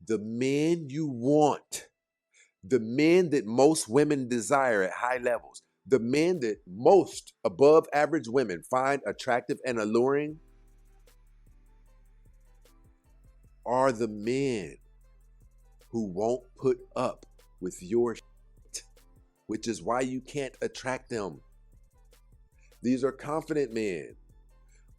The men you want, the men that most women desire at high levels, the men that most above average women find attractive and alluring are the men who won't put up with your shit, which is why you can't attract them. These are confident men.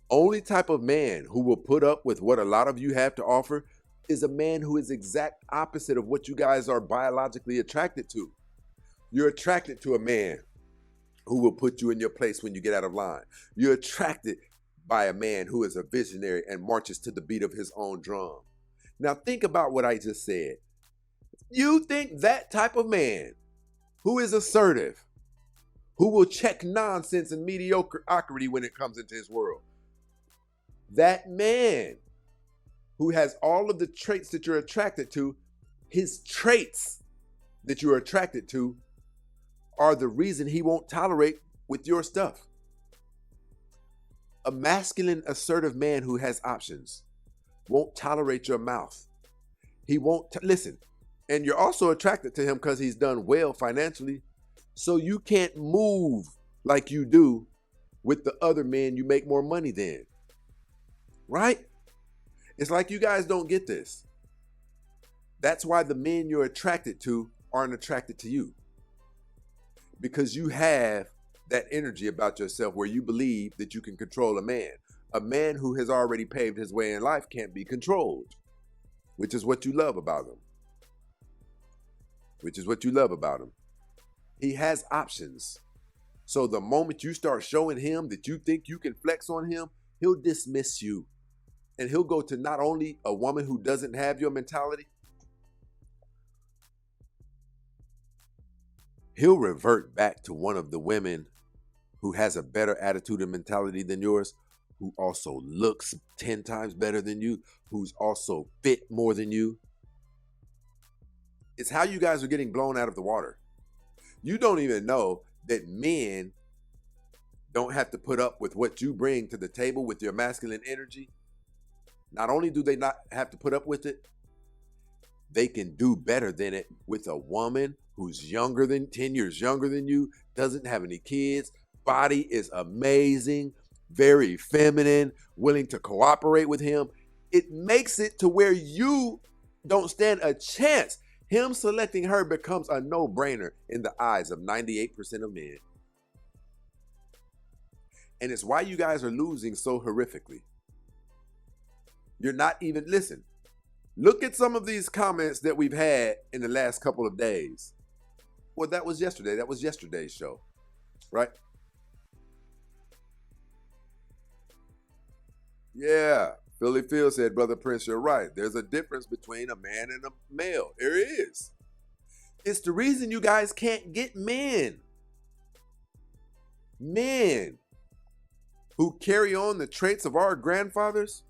Only type of man who will put up with what a lot of you have to offer is a man who is exact opposite of what you guys are biologically attracted to. You're attracted to a man who will put you in your place when you get out of line. You're attracted by a man who is a visionary and marches to the beat of his own drum. Now think about what I just said. You think that type of man who is assertive, who will check nonsense and mediocrity when it comes into his world, that man who has all of the traits that you're attracted to, his traits that you're attracted to are the reason he won't tolerate with your stuff. A masculine, assertive man who has options won't tolerate your mouth. He won't, listen, and you're also attracted to him because he's done well financially, so you can't move like you do with the other men you make more money than. Right? It's like you guys don't get this. That's why the men you're attracted to aren't attracted to you. Because you have that energy about yourself where you believe that you can control a man. A man who has already paved his way in life can't be controlled, which is what you love about him. Which is what you love about him. He has options. So the moment you start showing him that you think you can flex on him, he'll dismiss you. And he'll go to not only a woman who doesn't have your mentality, he'll revert back to one of the women who has a better attitude and mentality than yours, who also looks 10 times better than you, who's also fit more than you. It's how you guys are getting blown out of the water. You don't even know that men don't have to put up with what you bring to the table with your masculine energy. Not only do they not have to put up with it, they can do better than it with a woman who's 10 years younger than you, doesn't have any kids, body is amazing, very feminine, willing to cooperate with him. It makes it to where you don't stand a chance. Him selecting her becomes a no-brainer in the eyes of 98% of men. And it's why you guys are losing so horrifically. You're not even, listen, look at some of these comments that we've had in the last couple of days. Well, that was yesterday. That was yesterday's show, right? Yeah, Philly Phil said, Brother Prince, you're right. There's a difference between a man and a male. There is. It's the reason you guys can't get men. Men who carry on the traits of our grandfathers,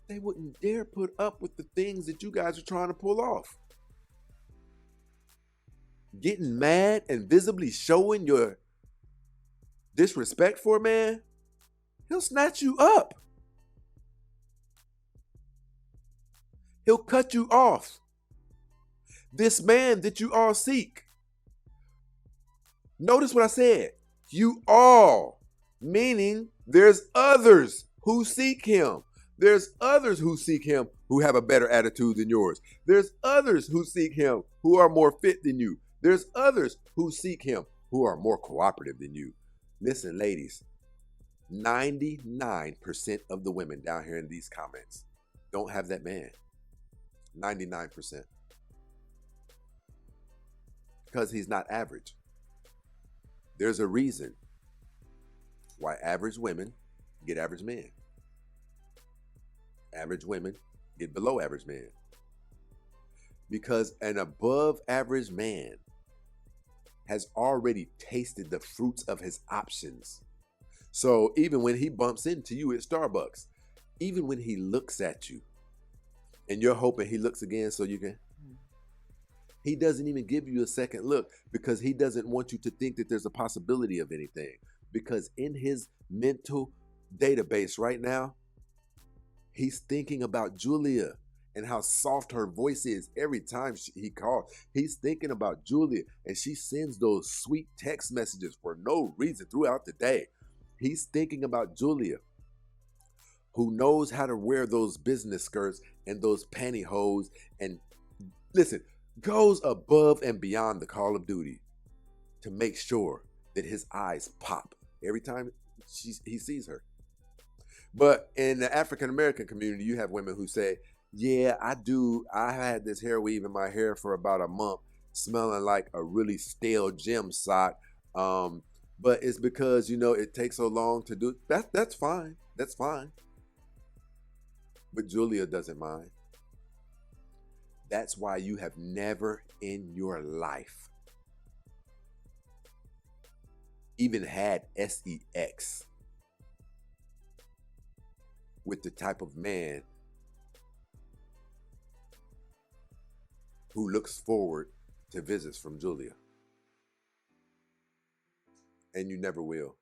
they wouldn't dare put up with the things that you guys are trying to pull off. Getting mad and visibly showing your disrespect for a man, he'll snatch you up. He'll cut you off. This man that you all seek. Notice what I said. You all, meaning there's others who seek him. There's others who seek him who have a better attitude than yours. There's others who seek him who are more fit than you. There's others who seek him who are more cooperative than you. Listen, ladies, 99% of the women down here in these comments don't have that man. 99%. Because he's not average. There's a reason why average women get average men. Average women get below average men. Because an above average man has already tasted the fruits of his options. So even when he bumps into you at Starbucks, even when he looks at you, and you're hoping he looks again so you can, he doesn't even give you a second look because he doesn't want you to think that there's a possibility of anything. Because in his mental database right now, he's thinking about Julia and how soft her voice is every time he calls. He's thinking about Julia, and she sends those sweet text messages for no reason throughout the day. He's thinking about Julia, who knows how to wear those business skirts and those pantyhose, and listen, goes above and beyond the call of duty to make sure that his eyes pop every time he sees her. But in the African American community, you have women who say, yeah, I do. I had this hair weave in my hair for about a month, smelling like a really stale gym sock. But it's because, it takes so long to do that. That's fine. That's fine. But Julia doesn't mind. That's why you have never in your life even had sex with the type of man who looks forward to visits from Julia. And you never will.